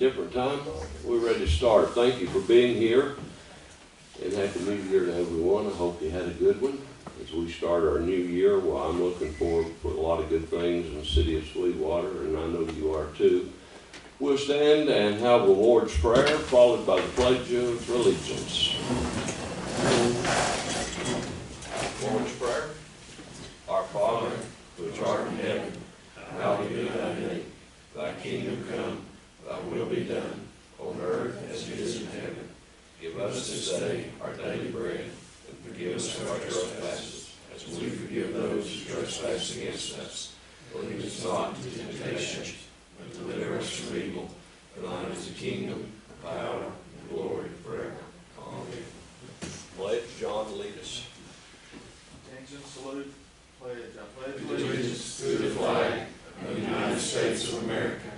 different time. We're ready to start. Thank you for being here, and Happy New Year to everyone. I hope you had a good one. As we start our new year, well, I'm looking forward to a lot of good things in the city of Sweetwater, and I know you are too. We'll stand and have the Lord's Prayer, followed by the Pledge of Allegiance. Lord's Prayer. Our Father, which art in heaven, hallowed be thy name. Thy kingdom come, thy will be done, on earth as it is in heaven. Give us this day our daily bread, and forgive us our trespasses, as we forgive those who trespass against us. Lead us not into temptation, but deliver us from evil. For thine is the kingdom, power, and glory forever. Amen. Pledge, John, lead us. Attention, salute, pledge. I pledge Allegiance to the flag of the United States of America,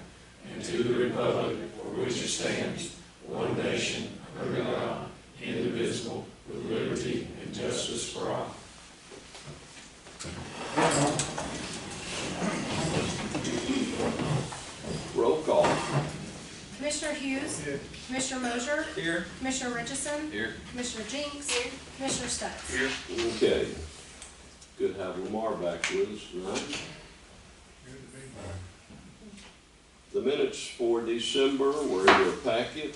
and to the republic for which it stands, one nation, under God, indivisible, with liberty and justice for all. Roll call. Commissioner Hughes. Here. Commissioner Mosier. Here. Commissioner Richardson. Here. Commissioner Jinks. Here. Commissioner Stutz. Here. Okay. Good to have Lamar back with us tonight. The minutes for December were in your packet.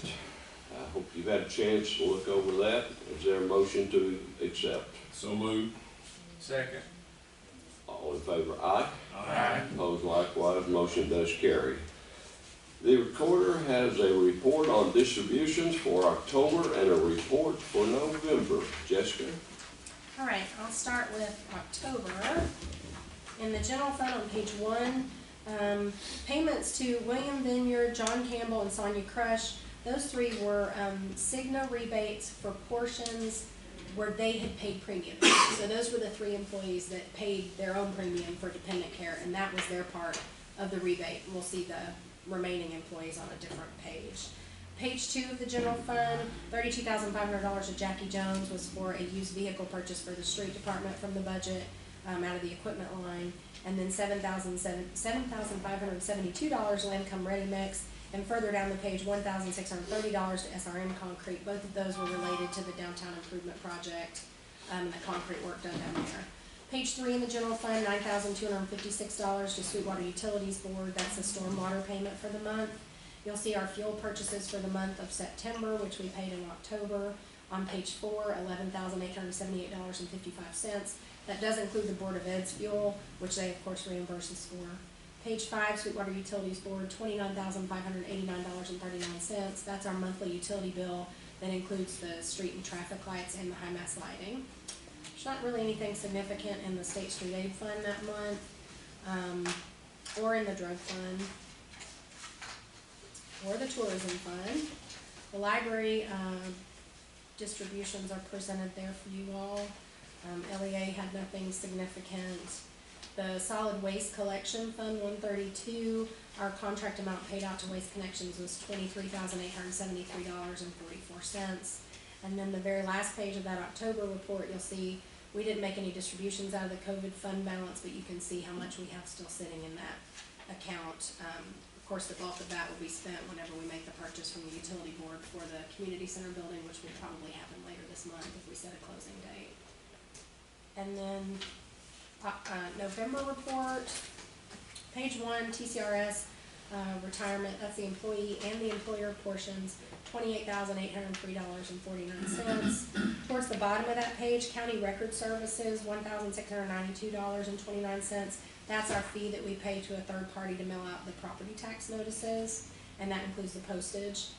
I hope you've had a chance to look over that. Is there a motion to accept? So moved. Second. All in favor, aye. Aye. Opposed likewise, motion does carry. The recorder has a report on distributions for October and a report for November. Jessica? All right, I'll start with October. In the general fund on page 1, payments to William Vineyard, John Campbell, and Sonia Crush. Those three were Cigna rebates for portions where they had paid premium. So those were the three employees that paid their own premium for dependent care, and that was their part of the rebate. We'll see the remaining employees on a different page. Page 2 of the general fund, $32,500 of Jackie Jones was for a used vehicle purchase for the street department from the budget out of the equipment line, and then $7,572 Lancome Ready Mix, and further down the page, $1,630 to SRM Concrete. Both of those were related to the downtown improvement project and the concrete work done down there. Page 3 in the general fund, $9,256 to Sweetwater Utilities Board. That's the stormwater payment for the month. You'll see our fuel purchases for the month of September, which we paid in October. On page 4, $11,878.55. That does include the Board of Ed's fuel, which they of course reimburse us for. Page 5, Sweetwater Utilities Board, $29,589.39. That's our monthly utility bill that includes the street and traffic lights and the high mass lighting. There's not really anything significant in the State Street Aid Fund that month, or in the drug fund, or the tourism fund. The library distributions are presented there for you all. LEA had nothing significant. The solid waste collection fund, 132, our contract amount paid out to Waste Connections was $23,873.44. And then the very last page of that October report, you'll see we didn't make any distributions out of the COVID fund balance, but you can see how much we have still sitting in that account. Of course, the bulk of that will be spent whenever we make the purchase from the utility board for the community center building, which will probably happen later this month if we set a closing date. And then November report, page 1, TCRS retirement, that's the employee and the employer portions, $28,803.49. Towards the bottom of that page, county record services, $1,692.29. That's our fee that we pay to a third party to mail out the property tax notices, and that includes the postage.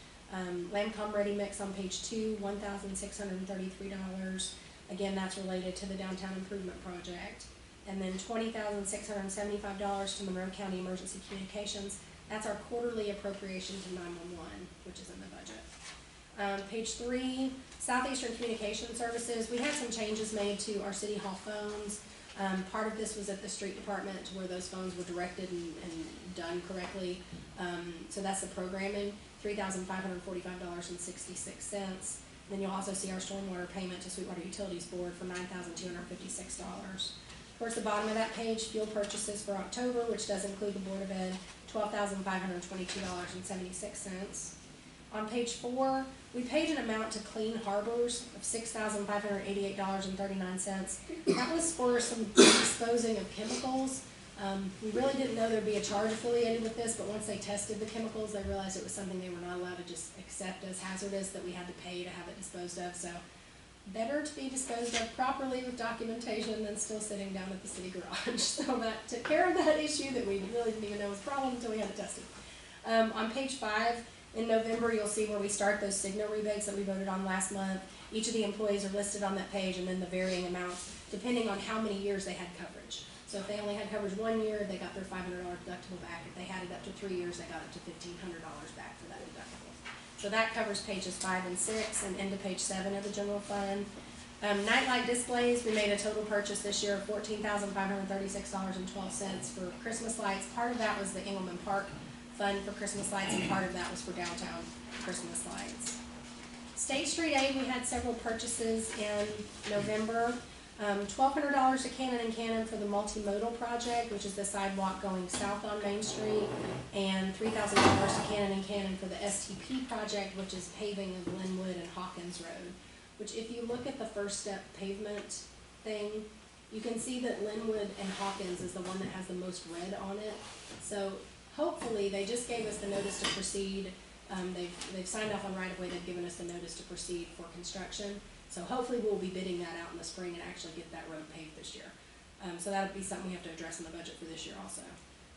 Lancome Ready Mix on page 2, $1,633. Again, that's related to the downtown improvement project. And then $20,675 to Monroe County Emergency Communications. That's our quarterly appropriation to 911, which is in the budget. Page 3, Southeastern Communication Services. We had some changes made to our City Hall phones. Part of this was at the street department to where those phones were directed and done correctly. So that's the programming, $3,545.66. Then you'll also see our stormwater payment to Sweetwater Utilities Board for $9,256. Towards the bottom of that page, fuel purchases for October, which does include the Board of Ed, $12,522.76. On page 4, we paid an amount to Clean Harbors of $6,588.39. That was for some disposing of chemicals. We really didn't know there'd be a charge affiliated with this, but once they tested the chemicals, they realized it was something they were not allowed to just accept as hazardous, that we had to pay to have it disposed of. So better to be disposed of properly with documentation than still sitting down at the city garage. So that took care of that issue that we really didn't even know was a problem until we had it tested. On page 5, in November, you'll see where we start those Cigna rebates that we voted on last month. Each of the employees are listed on that page, and then the varying amounts depending on how many years they had coverage. So if they only had coverage 1 year, they got their $500 deductible back. If they had it up to 3 years, they got up to $1,500 back for that deductible. So that covers pages 5 and 6 and into page 7 of the general fund. Nightlight displays, we made a total purchase this year of $14,536.12 for Christmas lights. Part of that was the Engelman Park fund for Christmas lights, and part of that was for downtown Christmas lights. State Street Aid, we had several purchases in November. $1,200 to Cannon & Cannon for the multimodal project, which is the sidewalk going south on Main Street, and $3,000 to Cannon & Cannon for the STP project, which is paving of Linwood and Hawkins Road. Which, if you look at the first step pavement thing, you can see that Linwood and Hawkins is the one that has the most red on it. So hopefully, they just gave us the notice to proceed. They've signed off on right-of-way. They've given us the notice to proceed for construction. So hopefully we'll be bidding that out in the spring and actually get that road paved this year. So that'll be something we have to address in the budget for this year also.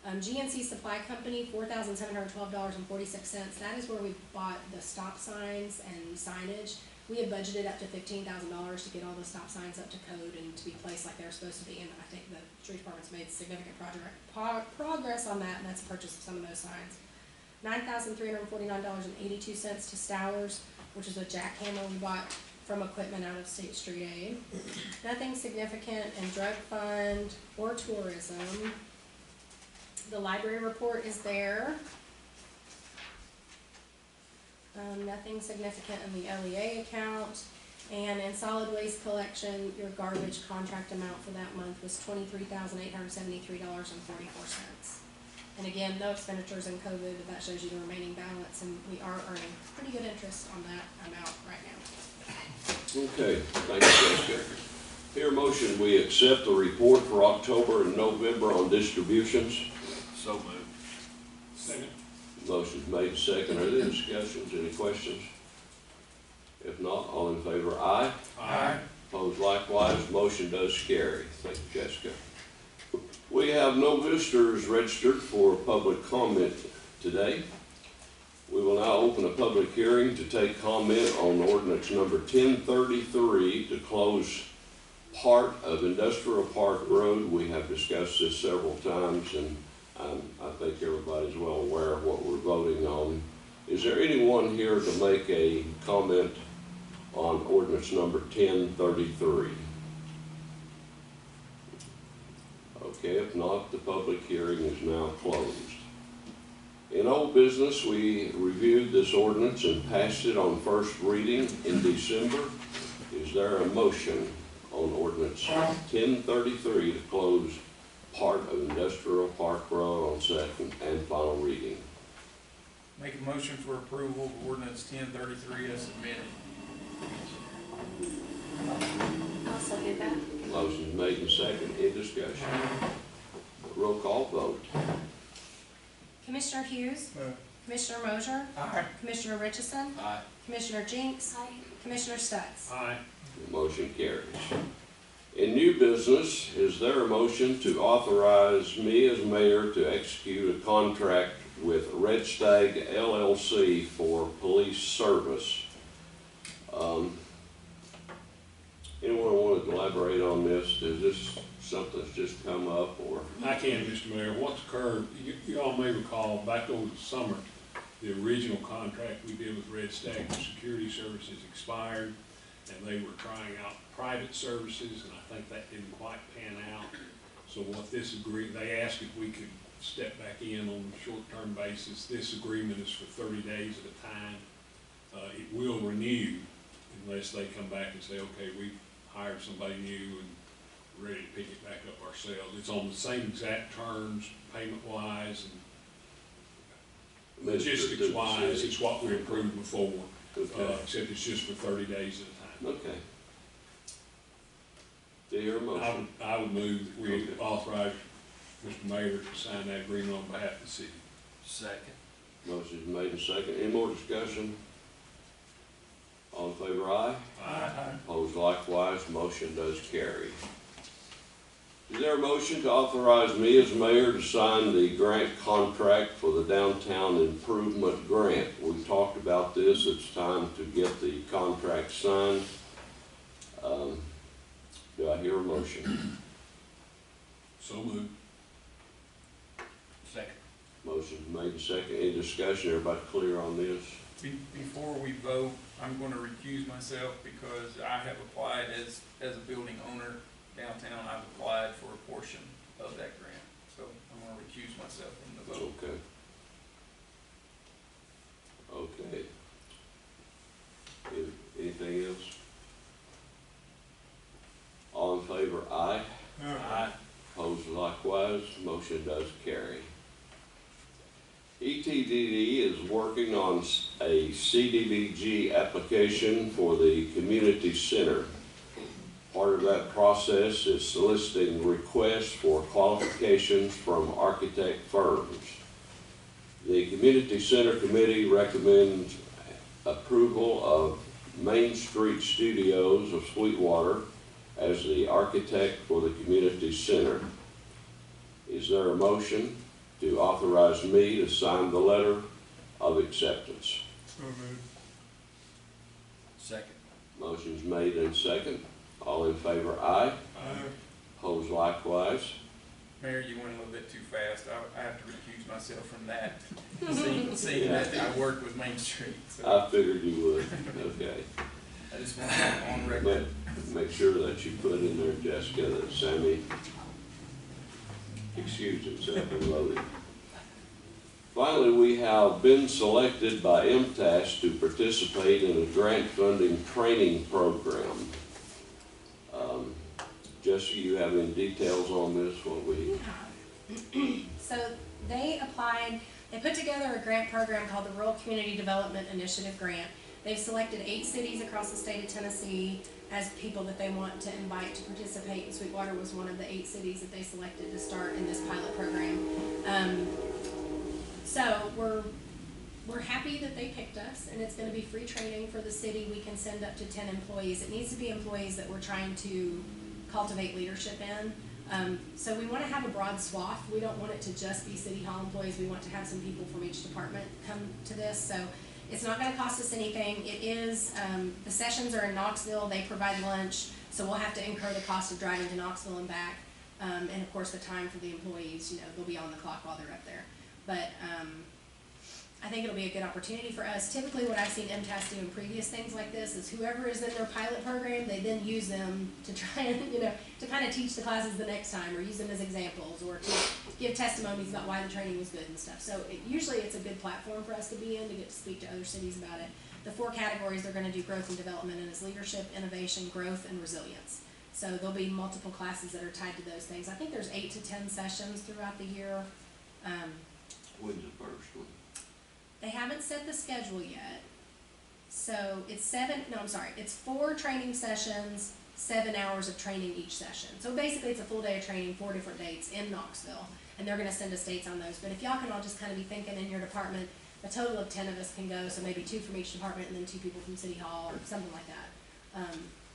GNC Supply Company, $4,712.46. That is where we bought the stop signs and signage. We had budgeted up to $15,000 to get all the stop signs up to code and to be placed like they're supposed to be. And I think the street department's made significant progress on that, and that's a purchase of some of those signs. $9,349.82 to Stowers, which is a jackhammer we bought from equipment out of State Street Aid. Nothing significant in drug fund or tourism. The library report is there. Nothing significant in the LEA account. And in solid waste collection, your garbage contract amount for that month was $23,873.44. And again, no expenditures in COVID, but that shows you the remaining balance, and we are earning pretty good interest on that amount right now. Okay, thank you, Jessica. Here, motion, we accept the report for October and November on distributions. So moved. Second. Motion's made, second. Are there any discussions, any questions? If not, all in favor, aye. Aye. Opposed likewise, motion does carry. Thank you, Jessica. We have no visitors registered for public comment today. We will now open a public hearing to take comment on ordinance number 1033 to close part of Industrial Park Road. We have discussed this several times, and I think everybody's well aware of what we're voting on. Is there anyone here to make a comment on ordinance number 1033? Okay, if not, the public hearing is now closed. In old business, we reviewed this ordinance and passed it on first reading in December. Is there a motion on ordinance 1033 to close part of Industrial Park Road on second and final reading? Make a motion for approval of ordinance 1033 as submitted. I'll second that. Motion's made and second. Any discussion? Roll call vote. Commissioner Hughes. Aye. Commissioner Mosier. Aye. Commissioner Richardson. Aye. Commissioner Jinks. Aye. Commissioner Stutz. Aye. The motion carries. In new business, is there a motion to authorize me as mayor to execute a contract with Red Stag LLC for police service? Anyone want to elaborate on this? Is this something that's just come up, or? I can, Mr. Mayor. What's occurred, you all may recall, back over the summer, the original contract we did with Red Stag for security services expired, and they were trying out private services, and I think that didn't quite pan out. So what this they asked if we could step back in on a short-term basis. This agreement is for 30 days at a time. It will renew unless they come back and say, okay, we've hired somebody new and we're ready to pick it back up ourselves. It's on the same exact terms, payment-wise and logistics-wise, it's what we approved before, Okay. except it's just for 30 days at a time. Okay. Do you hear a motion? I would move that we Okay. authorize Mr. Mayor to sign that agreement on behalf of the city. Second. Motion's made and second. Any more discussion? All in favor, aye? Aye. Opposed likewise, motion does carry. Is there a motion to authorize me as mayor to sign the grant contract for the downtown improvement grant? We've talked about this, it's time to get the contract signed. Do I hear a motion? So moved. Second. Motion's made and second. Any discussion? Everybody clear on this? Before we vote, I'm gonna recuse myself because I have applied as a building owner downtown. I've applied for a portion of that grant, so I'm gonna recuse myself from the vote. Okay. Okay. Anything else? All in favor, aye. Aye. Opposed likewise, motion does carry. ETDD is working on a CDBG application for the community center. Part of that process is soliciting requests for qualifications from architect firms. The community center committee recommends approval of Main Street Studios of Sweetwater as the architect for the community center. Is there a motion to authorize me to sign the letter of acceptance? So moved. Second. Motion's made and second. All in favor, aye. Aye. Opposed likewise. Mayor, you went a little bit too fast. I have to recuse myself from that, seeing Yeah. that I work with Main Street, so I figured you would. Okay. I just want that on record. Make sure that you put in there, Jessica, that Sammy excused himself and voted. Finally, we have been selected by MTAS to participate in a grant funding training program. Jessica, you have any details on this? What we? Yeah. So they applied, they put together a grant program called the Rural Community Development Initiative Grant. They've selected 8 cities across the state of Tennessee as people that they want to invite to participate, and Sweetwater was one of the 8 cities that they selected to start in this pilot program. So we're happy that they picked us, and it's gonna be free training for the city. We can send up to 10 employees. It needs to be employees that we're trying to cultivate leadership in. So we wanna have a broad swath. We don't want it to just be City Hall employees. We want to have some people from each department come to this. So it's not gonna cost us anything. It is, the sessions are in Knoxville. They provide lunch, so we'll have to incur the cost of driving to Knoxville and back. And of course, the time for the employees, they'll be on the clock while they're up there. But I think it'll be a good opportunity for us. Typically, what I've seen MTAS do in previous things like this is whoever is in their pilot program, they then use them to try and, to kind of teach the classes the next time, or use them as examples, or to give testimonies about why the training was good and stuff. So usually it's a good platform for us to be in, to get to speak to other cities about it. The 4 categories they're gonna do growth and development in is leadership, innovation, growth, and resilience. So there'll be multiple classes that are tied to those things. I think there's 8 to 10 sessions throughout the year. When's the first one? They haven't set the schedule yet. So it's 4 training sessions, 7 hours of training each session. So basically it's a full day of training, 4 different dates in Knoxville. And they're gonna send us dates on those. But if y'all can all just kind of be thinking in your department, a total of 10 of us can go, so maybe 2 from each department and then 2 people from City Hall or something like that.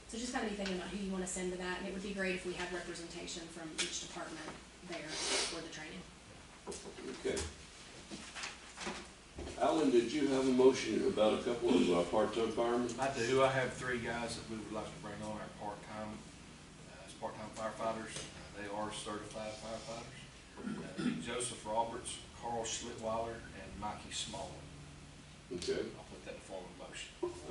So just kind of be thinking about who you wanna send to that. And it would be great if we had representation from each department there for the training. Okay. Alan, did you have a motion about a couple of part-time firemen? I do. I have 3 guys that we would like to bring on our part-time, as part-time firefighters. They are certified firefighters. Joseph Roberts, Carl Sweetwater, and Mikey Smallman. Okay. I'll put that in form of motion.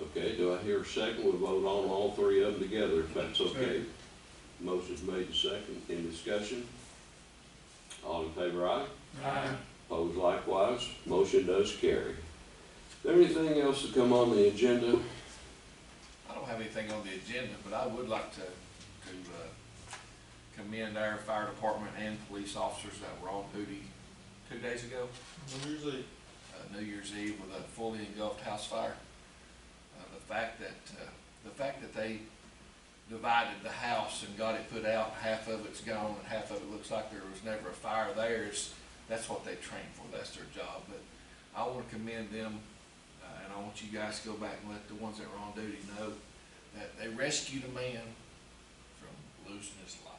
Okay, do I hear a second? We'll vote on all 3 of them together, if that's okay. Motion's made to second. Any discussion? All in favor, aye? Aye. Opposed likewise. Motion does carry. Is there anything else to come on the agenda? I don't have anything on the agenda, but I would like to commend our fire department and police officers that were on duty 2 days ago, New Year's Eve, with a fully engulfed house fire. The fact that they divided the house and got it put out, half of it's gone and half of it looks like there was never a fire there, that's what they trained for, that's their job. But I want to commend them, and I want you guys to go back and let the ones that were on duty know that they rescued a man from losing his life.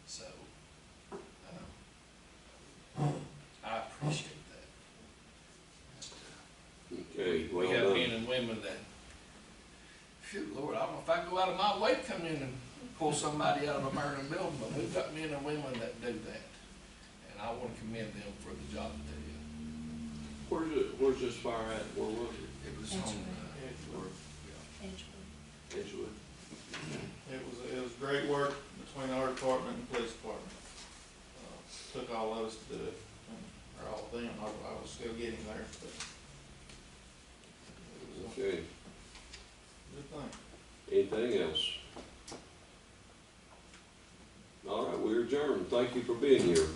So, I appreciate that. Okay, well We got done. men and women that, phew, Lord, I don't know if I can go out of my way to come in and pull somebody out of a burning building, but we've got men and women that do that. And I want to commend them for the job that they did. Where's this fire at? Where was it? It was on, Edgewood. It was great work between our department and the police department. Took all of us to do it, or all of them. I was still getting there, but it was a Okay, good thing. anything else? All right, we're adjourned. Thank you for being here.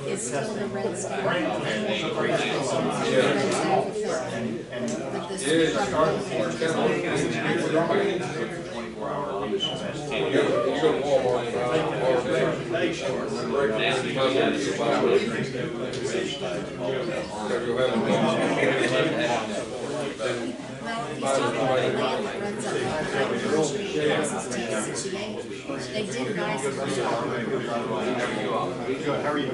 It's still the red state. They did nice. How are you?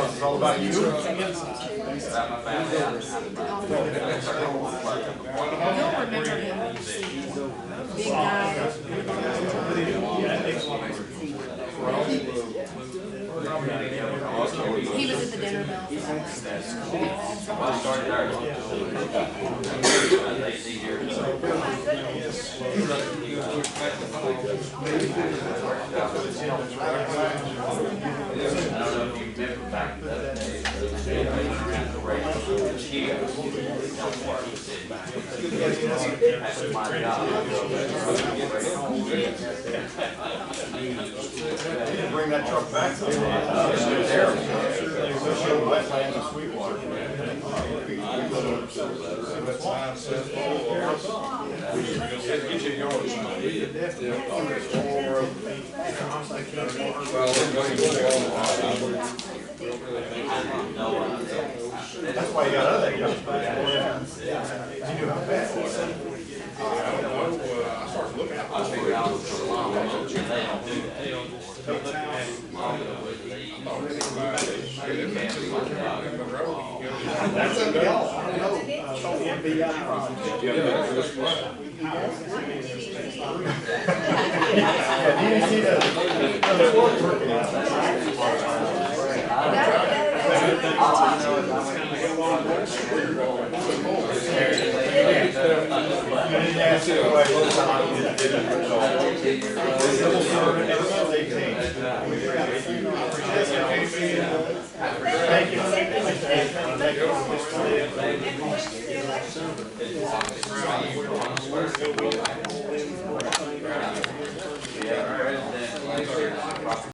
It's all about you. You'll remember him. Big guy. He was at the dinner bell for Bring that truck back. Sweetwater. That's why you got other guys. You knew how fast he said. I started looking at that's something else. I don't know. Do you see the working out? ask you a question. Thank you.